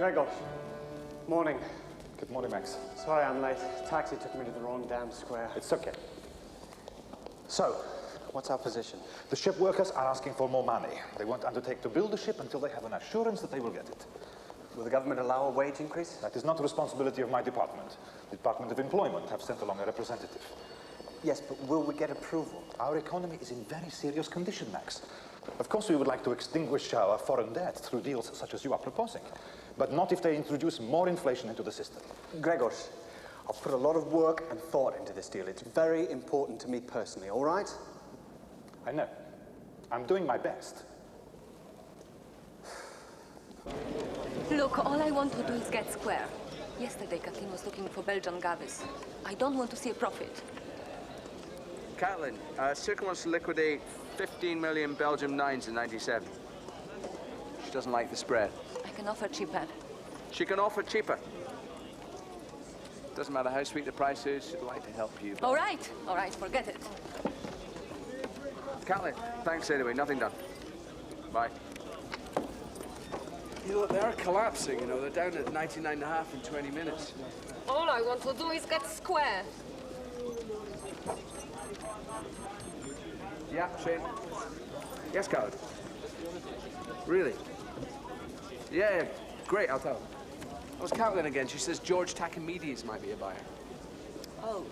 Gregor. Morning. Good morning, Max. Sorry I'm late. Taxi took me to the wrong damn square. It's okay. So, What's our position? the ship workers are asking for more money. They won't undertake to build the ship until they have an assurance that they will get it. Will the government allow a wage increase? That is not the responsibility of my department. The Department of Employment have sent along a representative. Yes, but will we get approval? Our economy is in very serious condition, Max. Of course, we would like to extinguish our foreign debt through deals such as you are proposing, but not if they introduce more inflation into the system. Gregor, I've put a lot of work and thought into this deal. It's very important to me personally, all right? I know. I'm doing my best. Look, all I want to do is get square. Yesterday, Kathleen was looking for Belgian gavis. I don't want to see a profit. Catlin, Circle wants to liquidate 15 million Belgium 9s in 97. She doesn't like the spread. I can offer cheaper. She can offer cheaper. Doesn't matter how sweet the price is, she'd like to help you. All right, forget it. Catlin, thanks anyway, nothing done. Bye. You look, they are collapsing, you know, they're down at 99.5 in 20 minutes. All I want to do is get square. Yeah, Shane. Yes, Catlin. Really? Yeah, great, I'll tell her. That was Catlin again. She says George Tachimedes might be a buyer. Oh.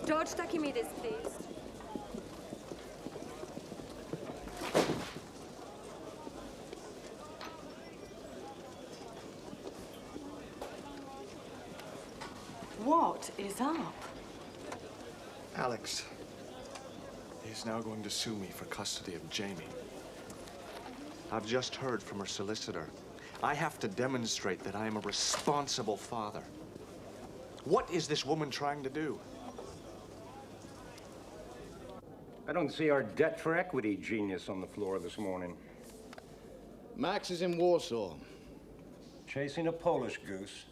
George Tachimedes, please. What is up? Alex is now going to sue me for custody of Jamie. I've just heard from her solicitor. I have to demonstrate that I am a responsible father. What is this woman trying to do? I don't see our debt for equity genius on the floor this morning. Max is in Warsaw. Chasing a Polish goose.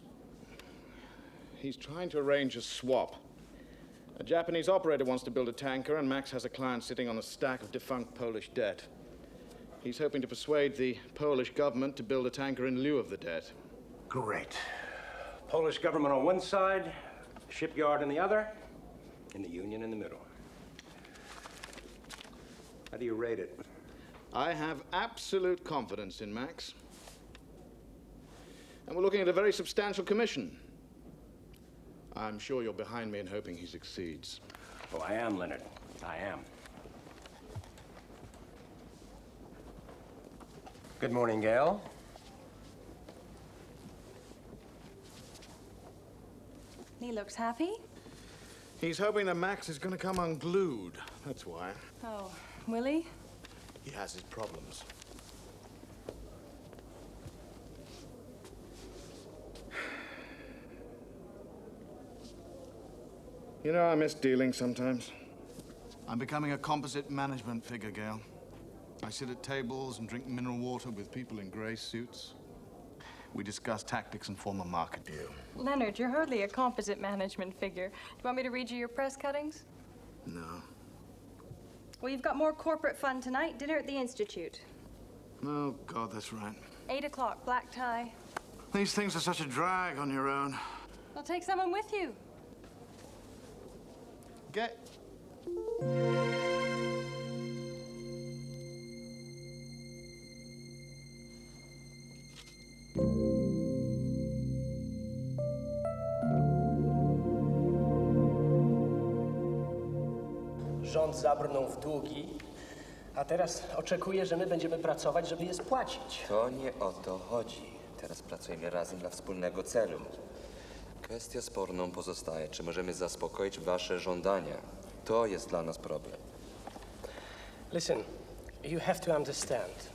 He's trying to arrange a swap. A Japanese operator wants to build a tanker, and Max has a client sitting on a stack of defunct Polish debt. He's hoping to persuade the Polish government to build a tanker in lieu of the debt. Great. Polish government on one side, shipyard on the other, and the union in the middle. How do you rate it? I have absolute confidence in Max. And we're looking at a very substantial commission. I'm sure you're behind me in hoping he succeeds. Oh, I am, Leonard. I am. Good morning, Gail. He looks happy. He's hoping that Max is going to come unglued. That's why. Oh, will he? He has his problems. You know, I miss dealing sometimes. I'm becoming a composite management figure, Gail. I sit at tables and drink mineral water with people in gray suits. We discuss tactics and form a market deal. Leonard, you're hardly a composite management figure. Do you want me to read you your press cuttings? No. Well, you've got more corporate fun tonight. Dinner at the Institute. Oh, God, that's right. 8 o'clock, black tie. These things are such a drag on your own. Well, take someone with you. Get... Rząd zabrnął w długi, a teraz oczekuje, że my będziemy pracować, żeby je spłacić. To nie o to chodzi. Teraz pracujemy razem dla wspólnego celu. Kwestia sporną pozostaje, czy możemy zaspokoić wasze żądania. To jest dla nas problem. Listen, you have to understand.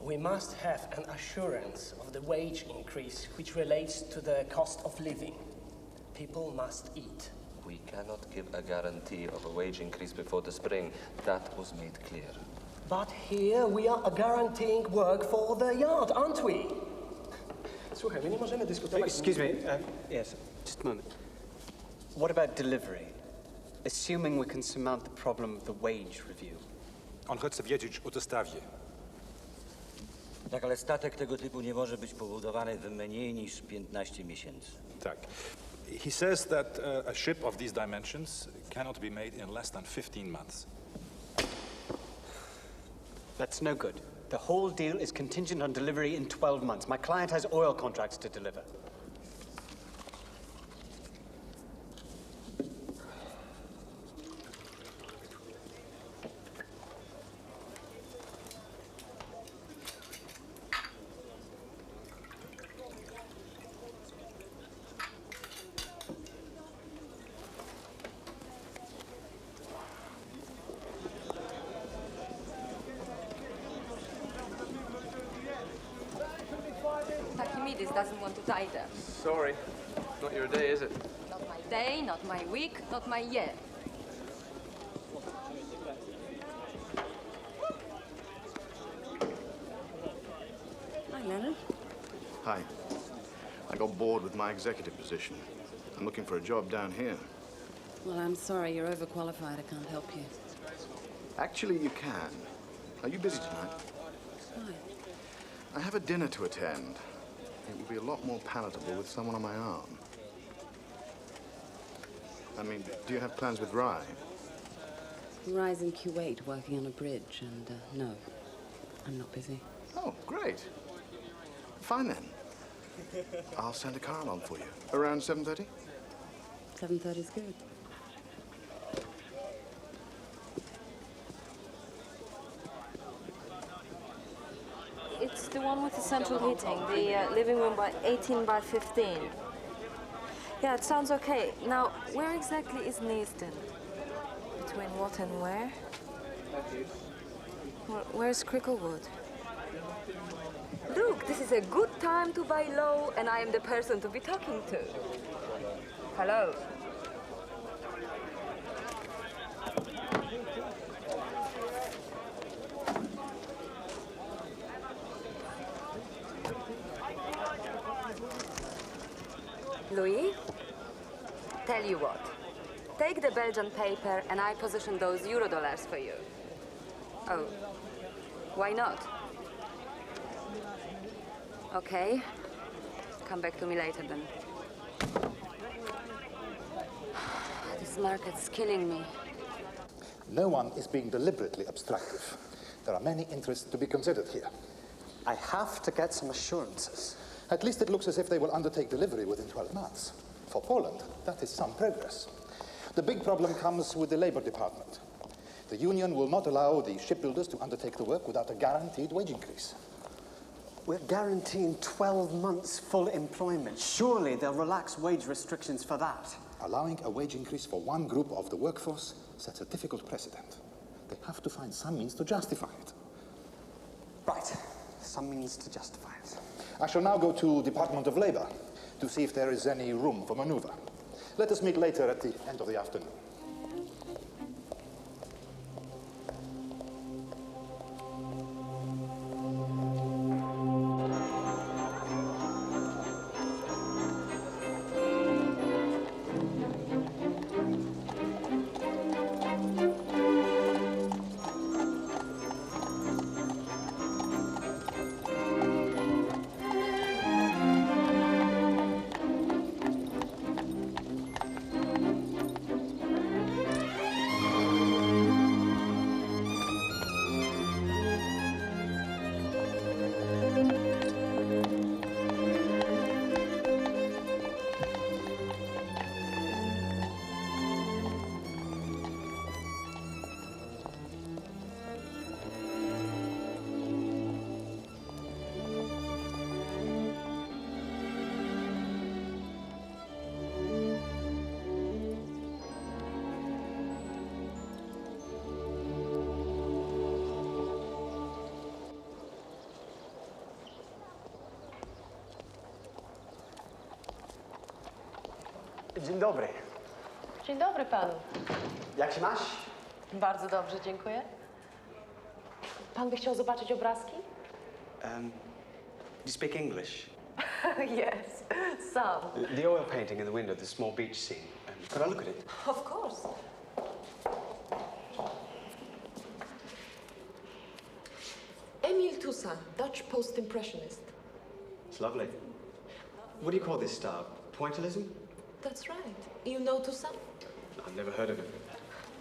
We must have an assurance of the wage increase which relates to the cost of living. People must eat. We cannot give a guarantee of a wage increase before the spring. That was made clear. But here we are guaranteeing work for the yard, aren't we? Słuchaj, my nie możemy dyskutować... Excuse me. Yes, just a moment. What about delivery? Assuming we can surmount the problem of the wage review. On chce wiedzieć o dostawie. Tak, ale statek tego typu nie może być pobudowany w mniej niż 15 miesięcy. Tak. He says that a ship of these dimensions cannot be made in less than 15 months. That's no good. The whole deal is contingent on delivery in 12 months. My client has oil contracts to deliver. Doesn't want it either. Sorry. Not your day, is it? Not my day, not my week, not my year. Hi, Leonard. Hi. I got bored with my executive position. I'm looking for a job down here. Well, I'm sorry. You're overqualified. I can't help you. Actually, you can. Are you busy tonight? Why? I have a dinner to attend. It would be a lot more palatable with someone on my arm. I mean, do you have plans with Rye? Rye's in Kuwait working on a bridge, and no, I'm not busy. Oh, great. Fine then. I'll send a car along for you. Around 7:30? 7:30's good. It's the one with the central heating, the living room by 18 by 15. Yeah, it sounds okay. Now, where exactly is Neasden? Between what and where? Where's Cricklewood? Look, this is a good time to buy low, and I am the person to be talking to. Hello. Louis, tell you what. Take the Belgian paper and I position those Eurodollars for you. Oh, why not? Okay. Come back to me later then. This market's killing me. No one is being deliberately obstructive. There are many interests to be considered here. I have to get some assurances. At least it looks as if they will undertake delivery within 12 months. For Poland, that is some progress. The big problem comes with the Labor Department. The union will not allow the shipbuilders to undertake the work without a guaranteed wage increase. We're guaranteeing 12 months full employment. Surely they'll relax wage restrictions for that. Allowing a wage increase for one group of the workforce sets a difficult precedent. They have to find some means to justify it. Right. Some means to justify it. I shall now go to Department of Labor to see if there is any room for maneuver. Let us meet later at the end of the afternoon. Dzień dobry. Dzień dobry panu. Jak się masz? Bardzo dobrze, dziękuję. Pan by chciał zobaczyć obrazki? Do you speak English? Yes, some. The oil painting in the window, the small beach scene. Could I look at it? Of course. Emil Toussaint. Toussaint, Dutch post-impressionist. It's lovely. What do you call this style? Pointillism? That's right. You know Toussaint? I've never heard of it.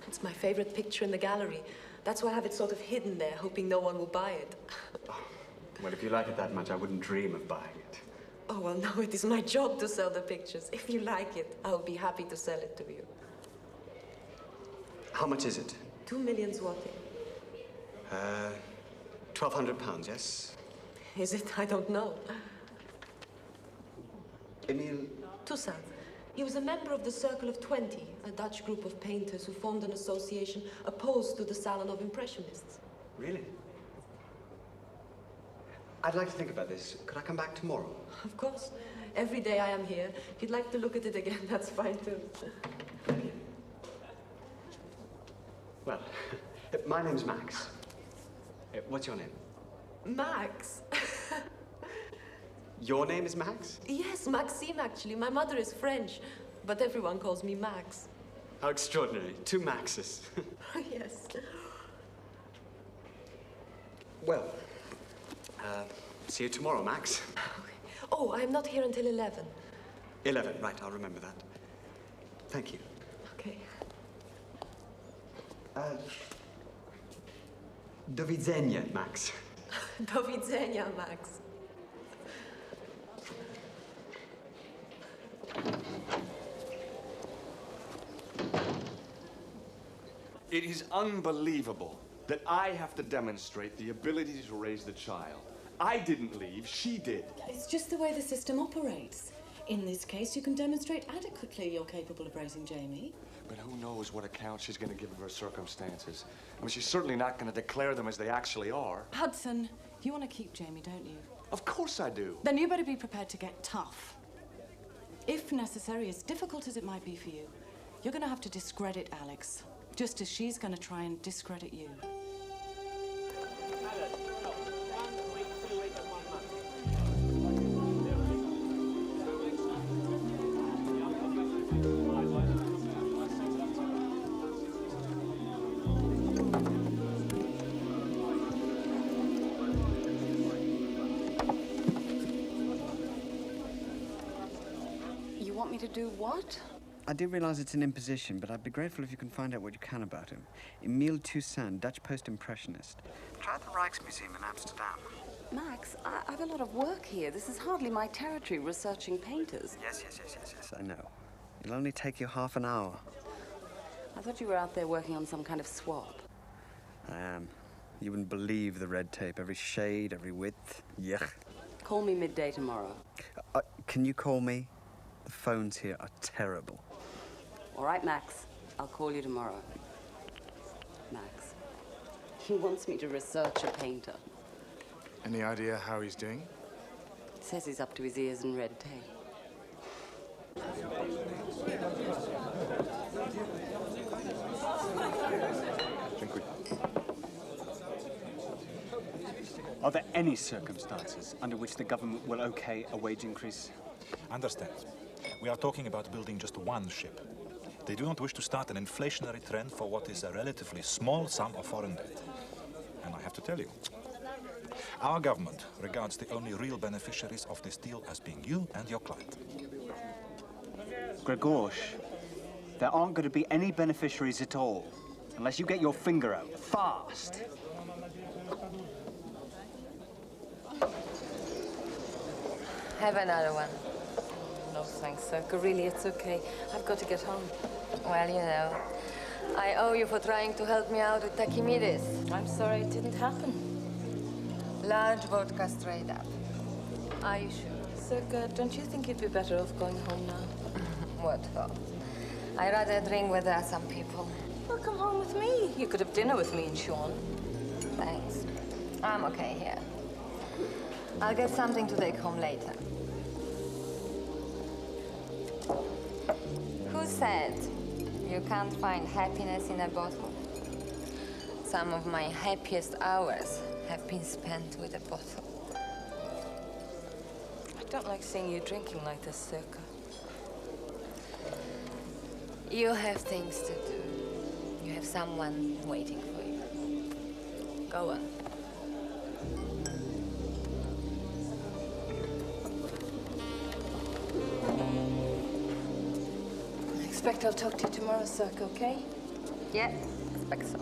It's my favorite picture in the gallery. That's why I have it sort of hidden there, hoping no one will buy it. Well, if you like it that much, I wouldn't dream of buying it. Oh, well, no, it is my job to sell the pictures. If you like it, I'll be happy to sell it to you. How much is it? 2 million zloty. 1,200 pounds, yes? Is it? I don't know. Emile? Toussaint. He was a member of the Circle of 20, a Dutch group of painters who formed an association opposed to the Salon of Impressionists. Really? I'd like to think about this. Could I come back tomorrow? Of course. Every day I am here. If you'd like to look at it again, that's fine too. Well, my name's Max. What's your name? Max? Your name is Max? Yes, Maxime, actually. My mother is French, but everyone calls me Max. How extraordinary. 2 Maxes. Yes. Well, see you tomorrow, Max. Oh, I'm not here until 11. 11, right, I'll remember that. Thank you. Okay. Do widzenia, Max. Do widzenia, Max. It is unbelievable that I have to demonstrate the ability to raise the child. I didn't leave, she did. It's just the way the system operates. In this case, you can demonstrate adequately you're capable of raising Jamie. But who knows what account she's going to give of her circumstances. I mean, she's certainly not going to declare them as they actually are. Hudson, you want to keep Jamie, don't you? Of course I do. Then you better be prepared to get tough. If necessary, as difficult as it might be for you, you're going to have to discredit Alex, just as she's going to try and discredit you. To do what? I do realize it's an imposition, but I'd be grateful if you can find out what you can about him. Emile Toussaint, Dutch post-impressionist. Try the Rijksmuseum in Amsterdam. Max, I have a lot of work here. This is hardly my territory, researching painters. Yes, I know. It'll only take you half an hour. I thought you were out there working on some kind of swap. I am. You wouldn't believe the red tape. Every shade, every width. Yuck. Call me midday tomorrow. Can you call me? The phones here are terrible. All right, Max. I'll call you tomorrow. Max. He wants me to research a painter. Any idea how he's doing? Says he's up to his ears in red tape. Are there any circumstances under which the government will okay a wage increase? Understand. We are talking about building just one ship. They do not wish to start an inflationary trend for what is a relatively small sum of foreign debt. And I have to tell you, our government regards the only real beneficiaries of this deal as being you and your client. Gregorz, there aren't going to be any beneficiaries at all, unless you get your finger out fast. Have another one. No thanks, Circa. Really, it's okay. I've got to get home. Well, you know, I owe you for trying to help me out with Takimides. I'm sorry it didn't happen. Large vodka straight up. Are you sure? Circa, don't you think you'd be better off going home now? What for? I'd rather drink where there are some people. Well, come home with me. You could have dinner with me and Sean. Thanks. I'm okay here. I'll get something to take home later. Who said you can't find happiness in a bottle? Some of my happiest hours have been spent with a bottle. I don't like seeing you drinking like this, Circa. You have things to do. You have someone waiting for you. Go on. expect I'll talk to you tomorrow, Cirque, okay? Yeah, expect so.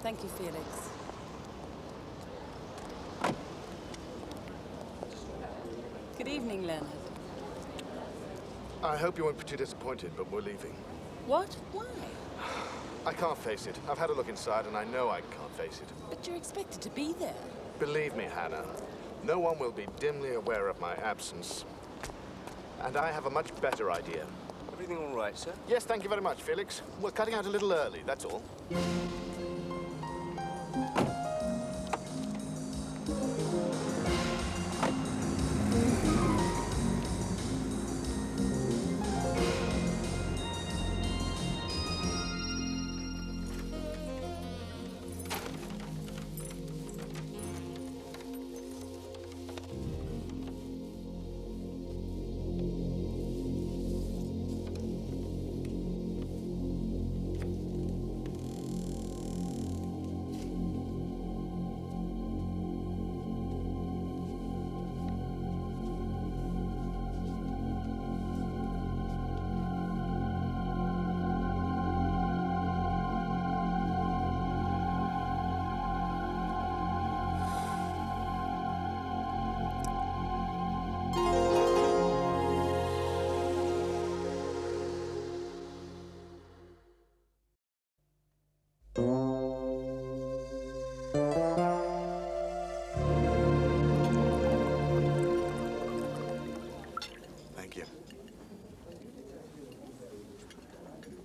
Thank you, Felix. Good evening, Leonard. I hope you won't be too disappointed, but we're leaving. What? Why? I can't face it. I've had a look inside, and I know I can't face it. But you're expected to be there. Believe me, Hannah, no one will be dimly aware of my absence. And I have a much better idea. Everything all right, sir? Yes, thank you very much, Felix. We're cutting out a little early, that's all.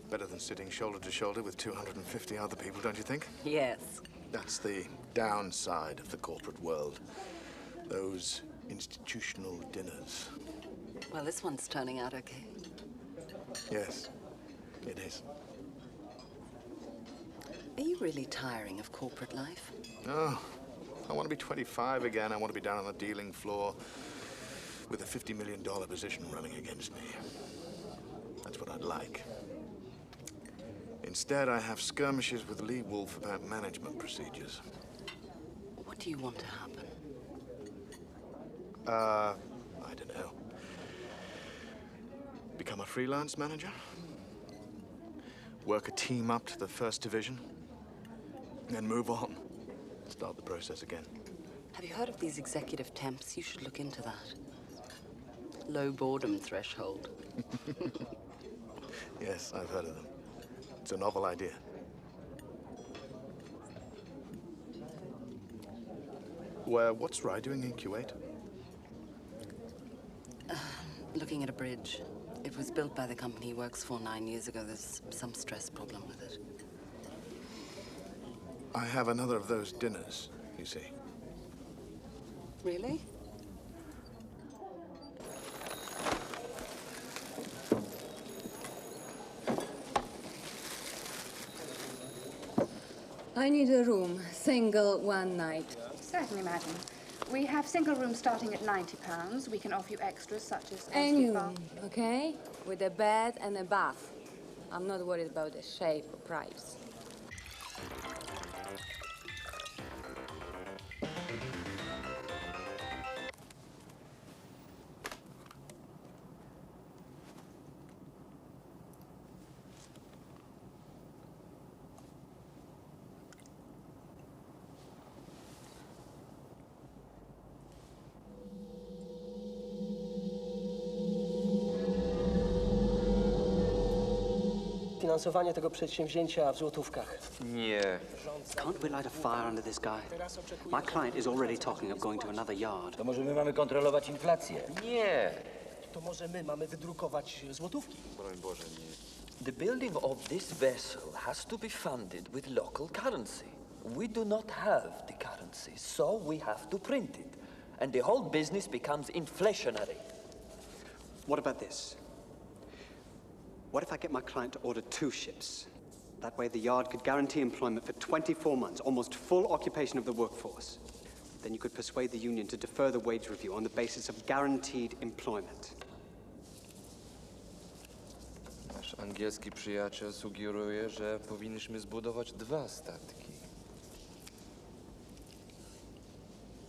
Better than sitting shoulder to shoulder with 250 other people, don't you think? Yes. That's the downside of the corporate world. Those institutional dinners. Well, this one's turning out okay. Yes, it is. Are you really tiring of corporate life? No. I want to be 25 again. I want to be down on the dealing floor with a $50 million position running against me. That's what I'd like. Instead, I have skirmishes with Lee Wolf about management procedures. What do you want to happen? I don't know. Become a freelance manager? Work a team up to the first division? Then move on. Start the process again. Have you heard of these executive temps? You should look into that. Low boredom threshold. Yes, I've heard of them. It's a novel idea. Well, what's Rye doing in Kuwait? Looking at a bridge. It was built by the company he works for 9 years ago. There's some stress problem with it. I have another of those dinners, you see. Really? I need a room, single, one night. Certainly, madam. We have single rooms starting at £90. We can offer you extras such as... Any room, okay? With a bed and a bath. I'm not worried about the shape or price. Finansowanie tego przedsięwzięcia w złotówkach. Nie. Can't we light a fire under this guy? My client is already talking of going to another yard. To może my mamy kontrolować inflację? Nie. To może my mamy wydrukować złotówki? Broń Boże, nie. The building of this vessel has to be funded with local currency. We do not have the currency, so we have to print it. And the whole business becomes inflationary. What about this? What if I get my client to order 2 ships? That way the yard could guarantee employment for 24 months, almost full occupation of the workforce. Then you could persuade the union to defer the wage review on the basis of guaranteed employment. Nasz angielski przyjaciel sugeruje, że powinniśmy zbudować 2 statki.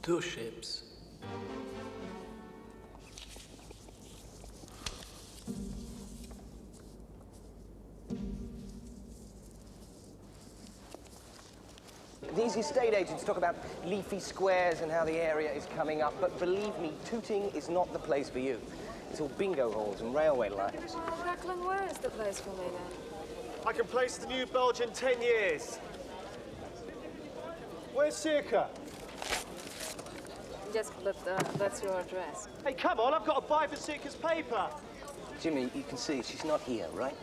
2 ships. These estate agents talk about leafy squares and how the area is coming up, but believe me, Tooting is not the place for you. It's all bingo halls and railway lines. Jacqueline, where is the place for me then? I can place the new Belgian 10 years. Where's Circa? Yes, but that's your address. Hey, come on, I've got to buy for Circa's paper. Jimmy, you can see she's not here, right?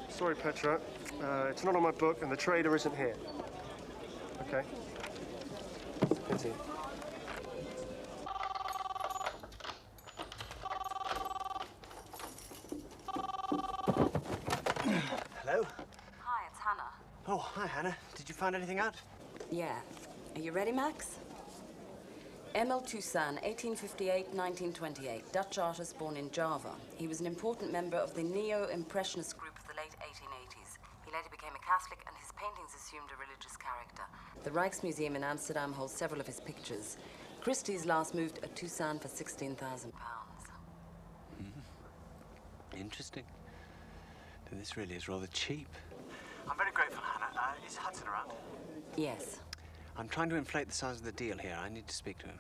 Sorry, Petra. It's not on my book, and the trader isn't here. Okay. Continue. Hello? Hi, it's Hannah. Oh, hi, Hannah. Did you find anything out? Yeah. Are you ready, Max? Emil Toussaint, 1858-1928, Dutch artist born in Java. He was an important member of the neo-impressionist group of the late 1880s. He later became a Catholic, and his paintings assumed a religious character. The Rijksmuseum in Amsterdam holds several of his pictures. Christie's last moved a Toussaint for £16,000. Interesting. This really is rather cheap. I'm very grateful, Hannah. Is Hudson around? Yes. I'm trying to inflate the size of the deal here. I need to speak to him.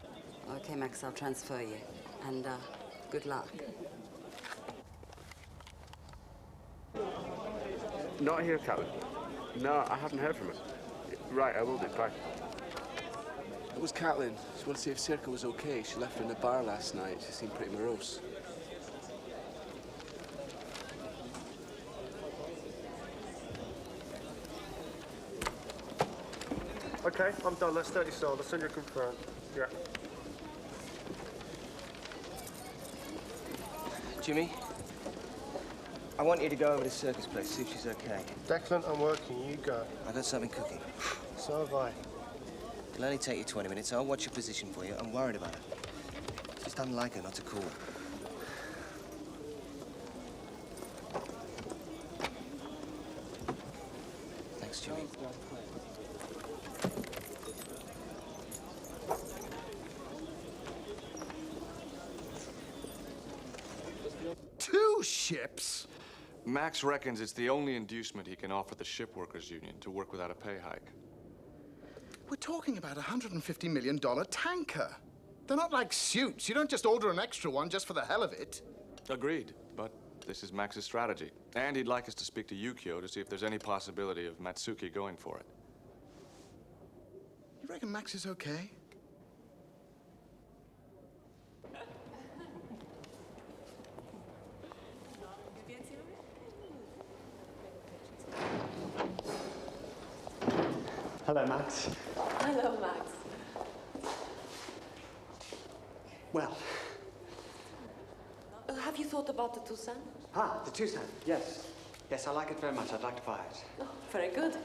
Okay, Max, I'll transfer you. And, good luck. Not here, Captain. No, I haven't heard from her. Right, I will do. Bye. It was Catelyn. She wanted to see if Circa was okay. She left her in the bar last night. She seemed pretty morose. Okay, I'm done. That's 30 sold. I'll send you a confirmed. Yeah. Jimmy, I want you to go over to Circa's place, see if she's okay. Declan, I'm working. You go. I've got something cooking. So have I. It'll only take you 20 minutes. I'll watch your position for you. I'm worried about her. Just unlike her not to call. Thanks, Jimmy. Two ships? Max reckons it's the only inducement he can offer the shipworkers union to work without a pay hike. We're talking about a $150 million tanker. They're not like suits. You don't just order an extra one just for the hell of it. Agreed, but this is Max's strategy. And he'd like us to speak to Yukio to see if there's any possibility of Matsuki going for it. You reckon Max is okay? Hello, Max. Hello, Max. Well. Have you thought about the Toussaint? Ah, the Toussaint, yes. Yes, I like it very much. I'd like to buy it. Oh, very good.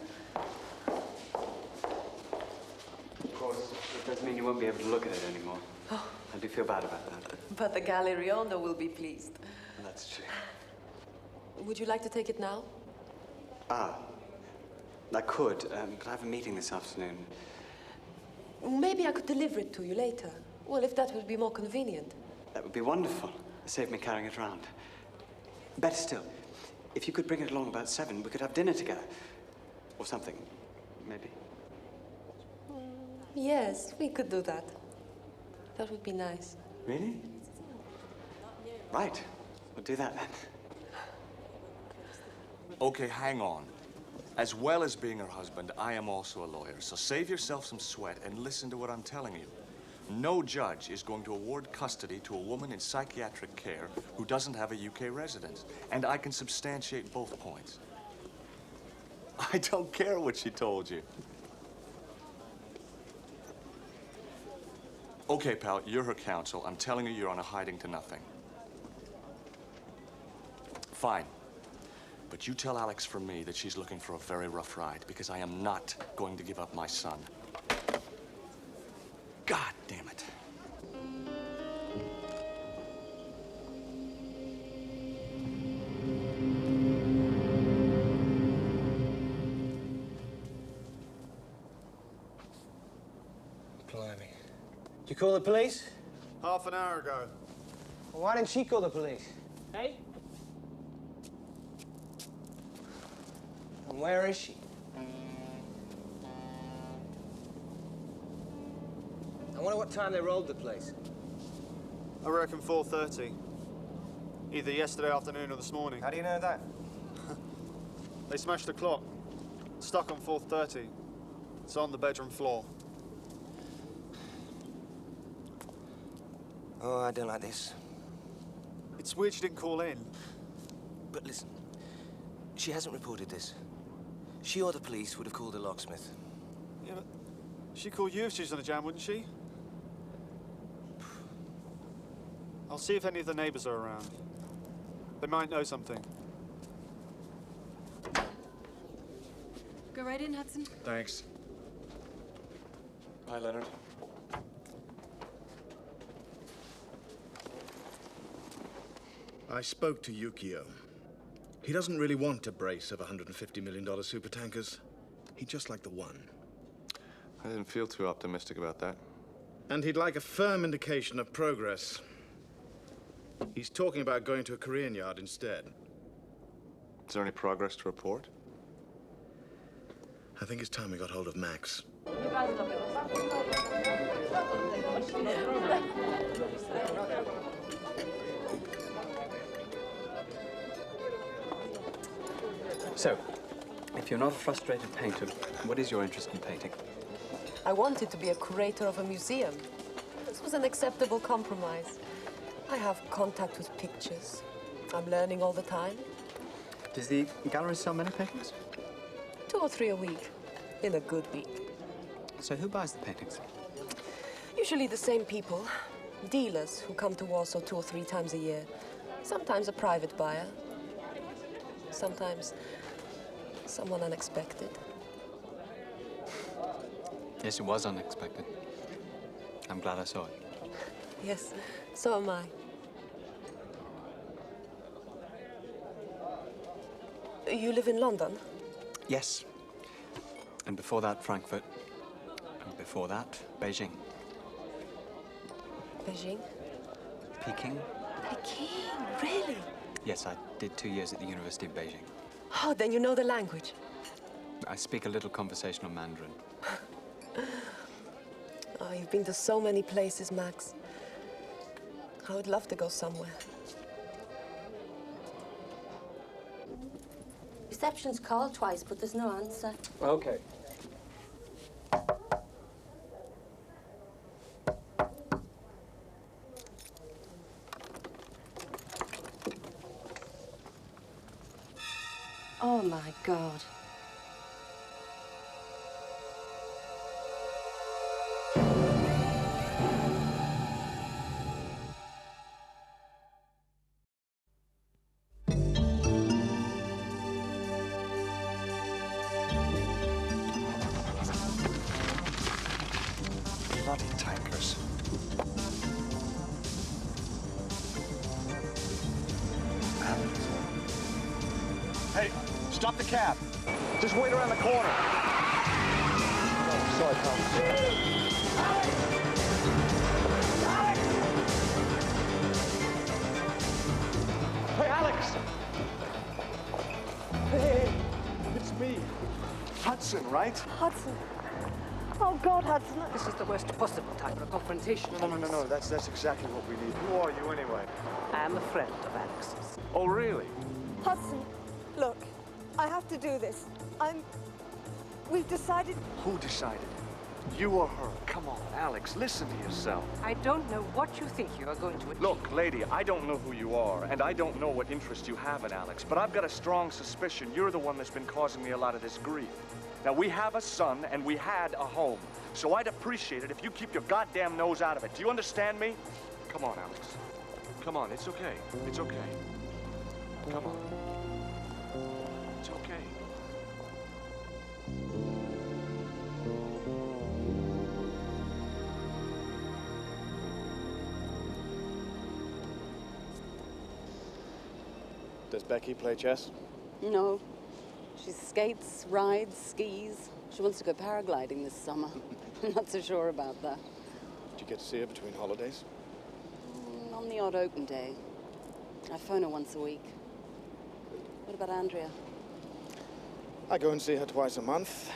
Of course, it does mean you won't be able to look at it anymore. Oh. I do feel bad about that. But the Galeriano will be pleased. That's true. Would you like to take it now? Ah, I could, but I have a meeting this afternoon. Maybe I could deliver it to you later. Well, if that would be more convenient. That would be wonderful. Save me carrying it around. Better still, if you could bring it along about 7, we could have dinner together. Or something, maybe. Yes, we could do that. That would be nice. Really? Right. We'll do that then. Okay, hang on. As well as being her husband, I am also a lawyer, so save yourself some sweat and listen to what I'm telling you. No judge is going to award custody to a woman in psychiatric care who doesn't have a UK residence. And I can substantiate both points. I don't care what she told you. Okay, pal, you're her counsel. I'm telling you, you're on a hiding to nothing. Fine. But you tell Alex for me that she's looking for a very rough ride, because I am not going to give up my son. God damn it. call the police? Half an hour ago. Well, why didn't she call the police? Hey? And where is she? I wonder what time they rolled the place. I reckon 4:30. Either yesterday afternoon or this morning. How do you know that? They smashed the clock. Stuck on 4:30. It's on the bedroom floor. Oh, I don't like this. It's weird she didn't call in. But listen, she hasn't reported this. She or the police would have called a locksmith. Yeah, but she'd call you if she was in a jam, wouldn't she? I'll see if any of the neighbors are around. They might know something. Go right in, Hudson. Thanks. Hi, Leonard. I spoke to Yukio. He doesn't really want a brace of $150 million supertankers. He'd just like the one. I didn't feel too optimistic about that. And he'd like a firm indication of progress. He's talking about going to a Korean yard instead. Is there any progress to report? I think it's time we got hold of Max. So, if you're not a frustrated painter, what is your interest in painting? I wanted to be a curator of a museum. This was an acceptable compromise. I have contact with pictures. I'm learning all the time. Does the gallery sell many paintings? 2 or 3 a week, in a good week. So who buys the paintings? Usually the same people. Dealers who come to Warsaw 2 or 3 times a year. Sometimes a private buyer. Sometimes someone unexpected. Yes, it was unexpected. I'm glad I saw it. Yes, so am I. You live in London? Yes. And before that, Frankfurt. And before that, Beijing. Beijing? Peking? Peking, really? Yes, I did 2 years at the University of Beijing. Oh, then you know the language. I speak a little conversational Mandarin. Oh, you've been to so many places, Max. I would love to go somewhere. Reception's called twice, but there's no answer. Okay. Oh, my God. Bloody tankers. Hey, stop the cab. Just wait around the corner. Oh, sorry, pal. Hey, Alex! Hey, it's me. Hudson, right? Hudson. Oh, God, Hudson. This is the worst possible time for a confrontation. No. That's exactly what we need. Who are you, anyway? I am a friend of Alex's. Oh, really? Hudson, look, I have to do this. We've decided... Who decided? You or her? Come on, Alex, listen to yourself. I don't know what you think you are going to achieve. Look, lady, I don't know who you are, and I don't know what interest you have in Alex, but I've got a strong suspicion you're the one that's been causing me a lot of this grief. Now, we have a son, and we had a home, so I'd appreciate it if you keep your goddamn nose out of it. Do you understand me? Come on, Alex. Come on, it's okay. It's okay. Come on. It's okay. Does Becky play chess? No. She skates, rides, skis. She wants to go paragliding this summer. I'm not so sure about that. Did you get to see her between holidays? On the odd open day. I phone her once a week. What about Andrea? I go and see her twice a month.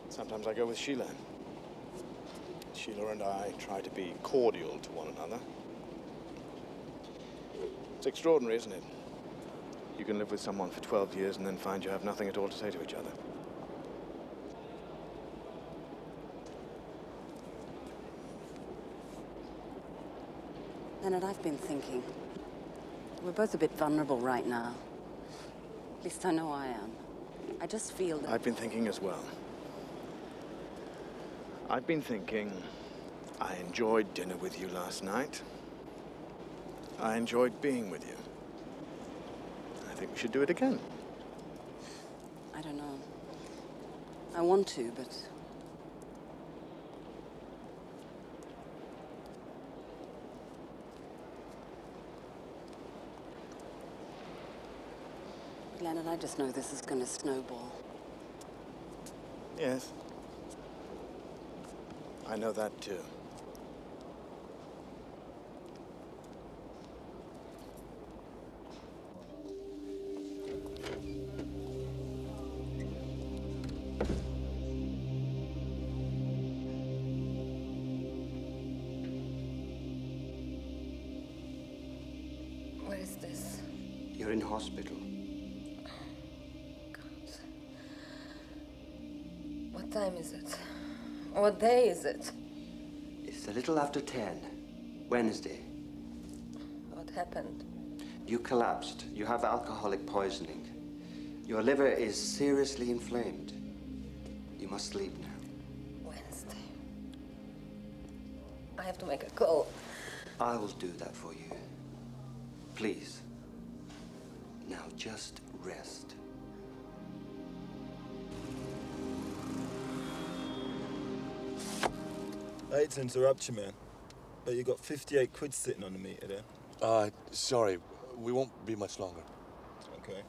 Sometimes I go with Sheila. Sheila and I try to be cordial to one another. It's extraordinary, isn't it? You can live with someone for 12 years and then find you have nothing at all to say to each other. Leonard, I've been thinking. We're both a bit vulnerable right now. At least I know I am. I just feel that... I've been thinking as well. I've been thinking I enjoyed dinner with you last night. I enjoyed being with you. I think we should do it again. I don't know. I want to, but... Leonard, I just know this is going to snowball. Yes. I know that too. Where is this? You're in hospital. What time is it? What day is it? It's a little after 10. Wednesday. What happened? You collapsed. You have alcoholic poisoning. Your liver is seriously inflamed. You must sleep now. Wednesday. I have to make a call. I will do that for you. Please. Now just rest. I hate to interrupt you, man, but you got 58 quid sitting on the meter there. Sorry. We won't be much longer. Okay.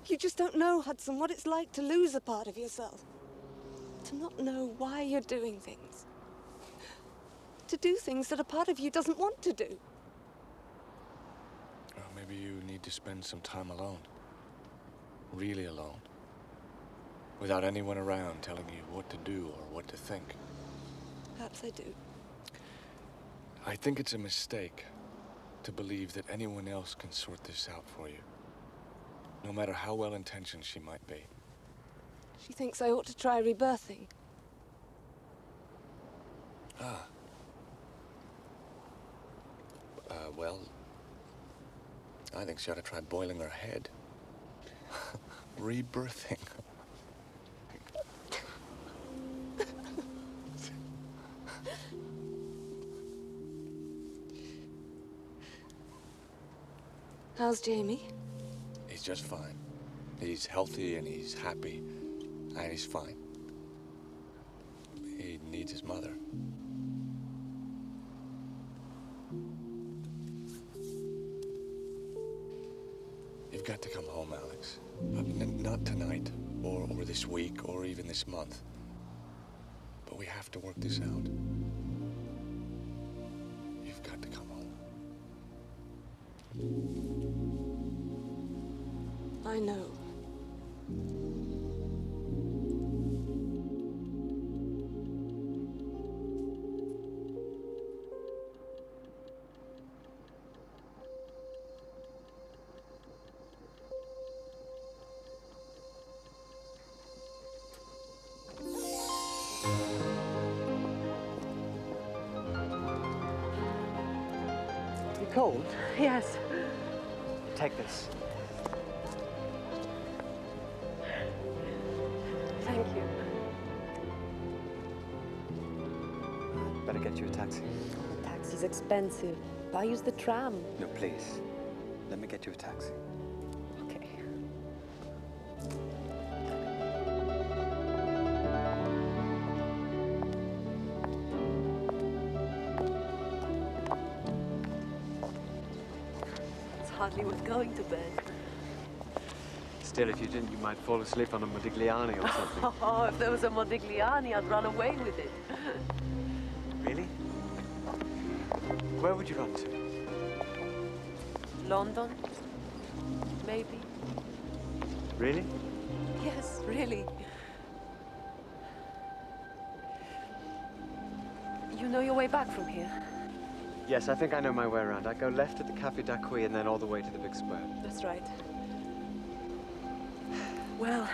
You just don't know, Hudson, what it's like to lose a part of yourself. To not know why you're doing things. To do things that a part of you doesn't want to do. Maybe you need to spend some time alone. Really alone. Without anyone around telling you what to do or what to think. Perhaps I do. I think it's a mistake to believe that anyone else can sort this out for you. No matter how well-intentioned she might be. She thinks I ought to try rebirthing. Well, I think she ought to try boiling her head. Rebirthing. How's Jamie? He's just fine. He's healthy and he's happy. And he's fine. He needs his mother. You've got to come home, Alex. Not tonight, or this week, or even this month. But we have to work this out. You've got to come home. I know. You cold? Yes. Take this. Thank you. Better get you a taxi. The taxi's expensive. Why use the tram? No, please. Let me get you a taxi. Okay. It's hardly worth going to bed. Still, if you didn't, you might fall asleep on a Modigliani or something. Oh, if there was a Modigliani, I'd run away with it. Really? Where would you run to? London? Maybe. Really? Yes, really. You know your way back from here? Yes, I think I know my way around. I go left at the Café d'Accueil and then all the way to the big square. That's right. Well,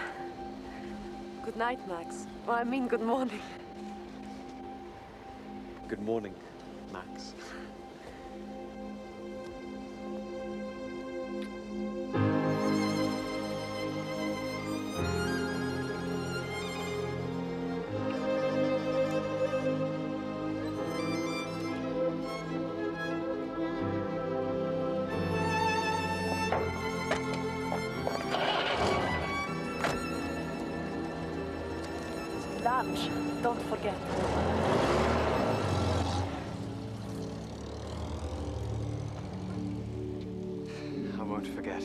good night, Max. Well, I mean, good morning. Good morning, Max. Lunch, don't forget. I won't forget.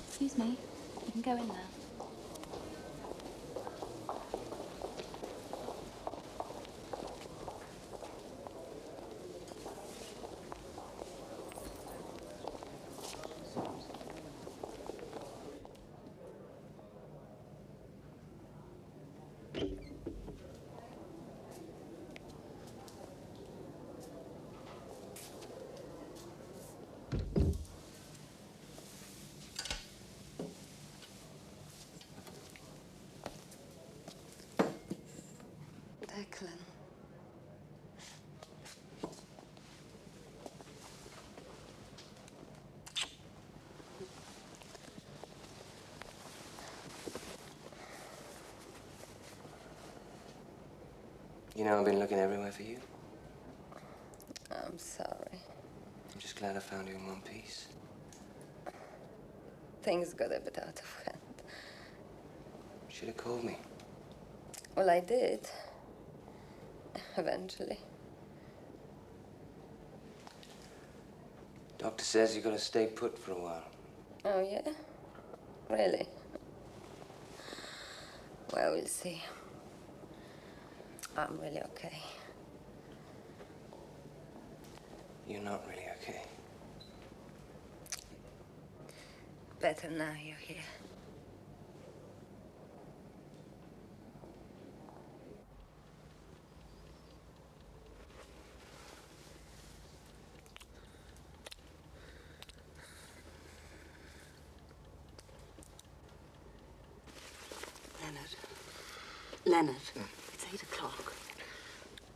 Excuse me, you can go in there. Declan. You know, I've been looking everywhere for you. I'm sorry. I'm just glad I found you in one piece. Things got a bit out of hand. Should have called me. Well, I did. Eventually. Doctor says you gotta stay put for a while. Oh, yeah? Really? Well, we'll see. I'm really okay. You're not really okay. Better now you're here. Leonard, it's 8 o'clock.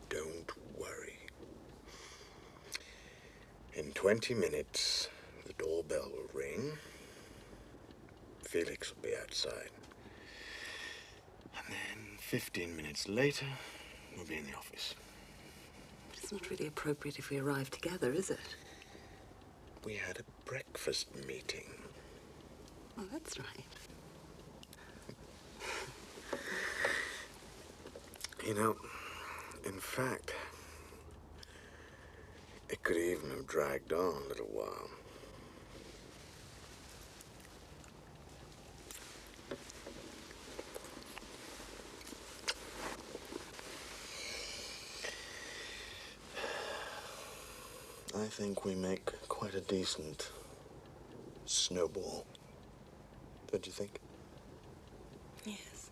Don't worry. In 20 minutes, the doorbell will ring. Felix will be outside. And then 15 minutes later, we'll be in the office. It's not really appropriate if we arrive together, is it? We had a breakfast meeting. Oh, that's right. You know, in fact, it could even have dragged on a little while. I think we make quite a decent snowball. Don't you think? Yes,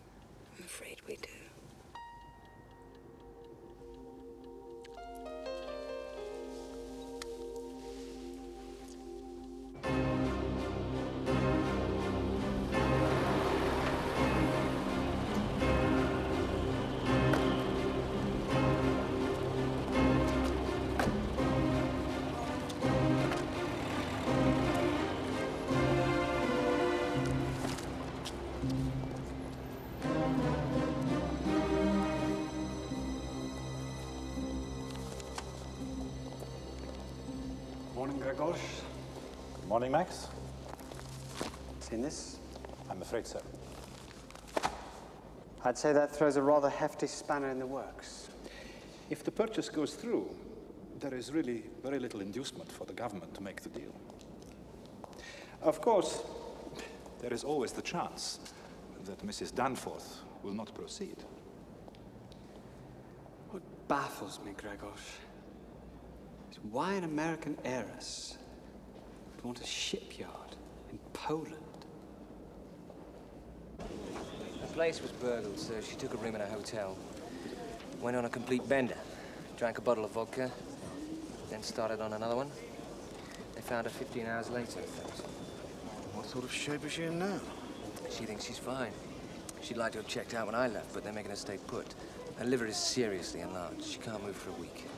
I'm afraid we do. Morning, Gregor. Morning, Max. Seen this? I'm afraid so. I'd say that throws a rather hefty spanner in the works. If the purchase goes through, there is really very little inducement for the government to make the deal. Of course, there is always the chance that Mrs. Danforth will not proceed. What baffles me, Gregor, is why an American heiress would want a shipyard in Poland. The place was burgled, so she took a room in a hotel. Went on a complete bender. Drank a bottle of vodka, then started on another one. They found her 15 hours later, thanks. What sort of shape is she in now? She thinks she's fine. She'd like to have checked out when I left, but they're making her stay put. Her liver is seriously enlarged. She can't move for a week.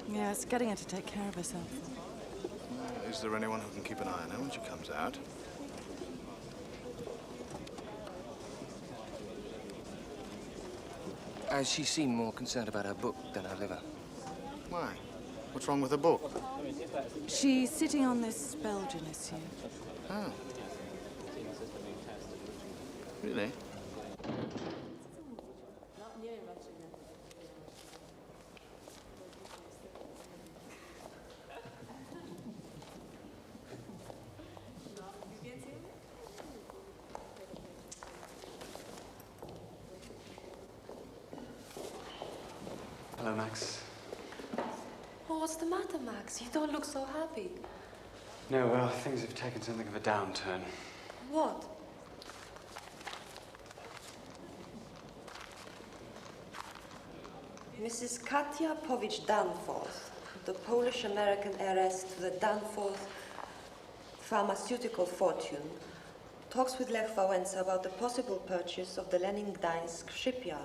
Yeah, it's getting her to take care of herself. Is there anyone who can keep an eye on her when she comes out? She seemed more concerned about her book than her liver. Why? What's wrong with the book? She's sitting on this Belgian issue. Oh. Really? Hello, Max. Oh, what's the matter, Max? You don't look so happy. No, well, things have taken something of a downturn. What? Mrs. Katia Povich Danforth, the Polish-American heiress to the Danforth pharmaceutical fortune, talks with Lech Wałęsa about the possible purchase of the Lenin Gdańsk shipyard.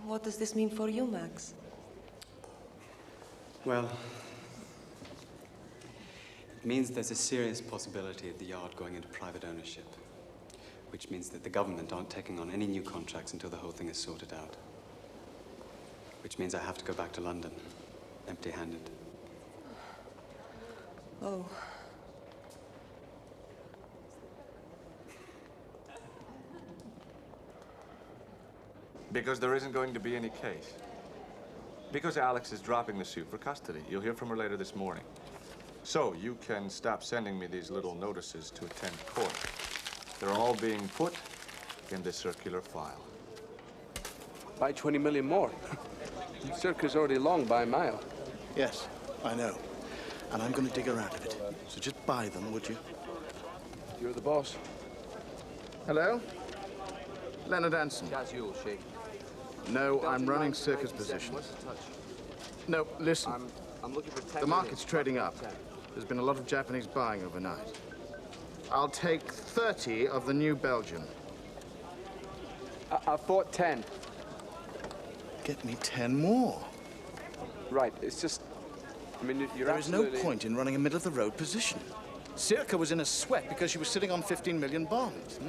What does this mean for you, Max? Well, it means there's a serious possibility of the yard going into private ownership, which means that the government aren't taking on any new contracts until the whole thing is sorted out. Which means I have to go back to London, empty-handed. Oh. Because there isn't going to be any case. Because Alex is dropping the suit for custody. You'll hear from her later this morning. So you can stop sending me these little notices to attend court. They're all being put in the circular file. Buy 20 million more. Circa's already long by a mile. Yes, I know. And I'm going to dig her out of it. So just buy them, would you? You're the boss. Hello? Leonard Anson. Casual, Sheikh. No, I'm running Circa's position. No, listen. I'm looking for 10 The market's trading up. There's been a lot of Japanese buying overnight. I'll take 30 of the new Belgian. I thought 10. Get me 10 more. Right, it's just... I mean, you're There is no absolutely... point in running a middle-of-the-road position. Circa was in a sweat because she was sitting on 15 million bonds.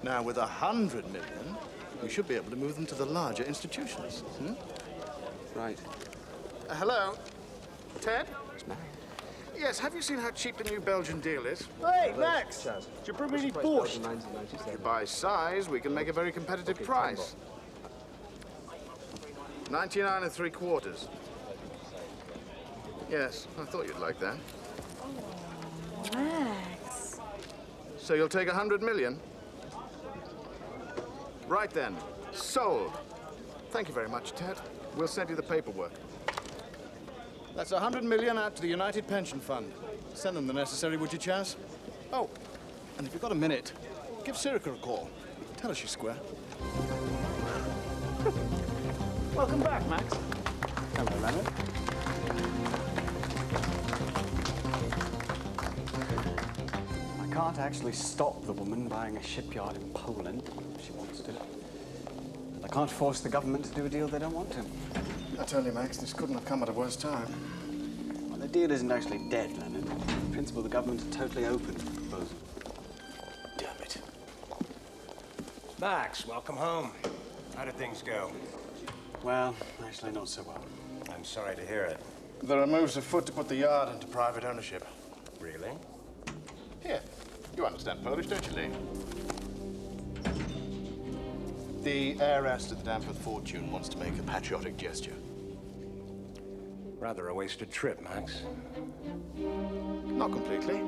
Now, with 100 million, we should be able to move them to the larger institutions. Right. Hello? Ted? Yes, have you seen how cheap the new Belgian deal is? Hey, Max! Did you bring me any borscht? If you buy size, we can make a very competitive price. 99 3/4. Yes, I thought you'd like that. Max. So you'll take 100 million? Right then. Sold. Thank you very much, Ted. We'll send you the paperwork. That's 100 million out to the United Pension Fund. Send them the necessary, would you, Chaz? Oh, and if you've got a minute, give Circa a call. Tell her she's square. Welcome back, Max. Hello, Leonard. I can't actually stop the woman buying a shipyard in Poland if she wants to. And I can't force the government to do a deal they don't want to. I tell you, Max, this couldn't have come at a worse time. Well, the deal isn't actually dead, Leonard. In principle, the government are totally open to the proposal. Damn it. Max, welcome home. How did things go? Well, actually not so well. I'm sorry to hear it. There are moves afoot to put the yard into private ownership. Really? Here, you understand Polish, don't you, Lee? The heiress to the Danforth fortune wants to make a patriotic gesture. Rather a wasted trip, Max. Not completely.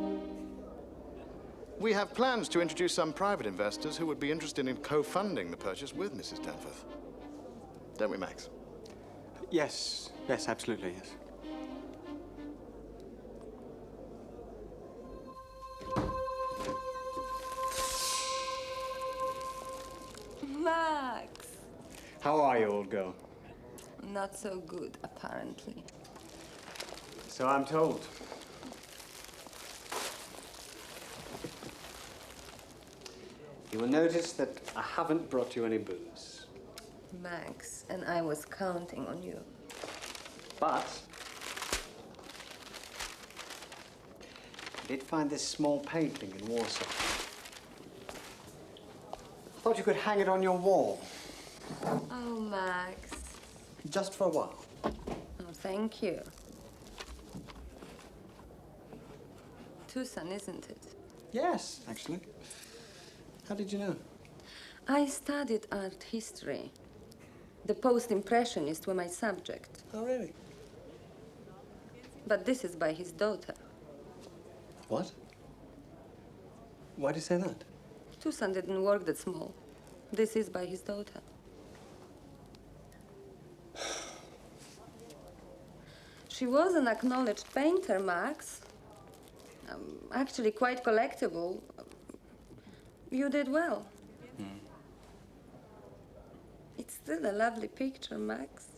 We have plans to introduce some private investors who would be interested in co-funding the purchase with Mrs. Danforth. Don't we, Max? Yes, yes, absolutely, yes. Max! How are you, old girl? Not so good, apparently. So I'm told. You will notice that I haven't brought you any booze. Max, and I was counting on you. But I did find this small painting in Warsaw. I thought you could hang it on your wall. Oh, Max. Just for a while. Oh, thank you. Tucson, isn't it? Yes, actually. How did you know? I studied art history. The post-impressionists were my subject. Oh, really? But this is by his daughter. What? Why do you say that? Tucson didn't work that small. This is by his daughter. She was an acknowledged painter, Max. Actually quite collectible. You did well. It's still a lovely picture, Max.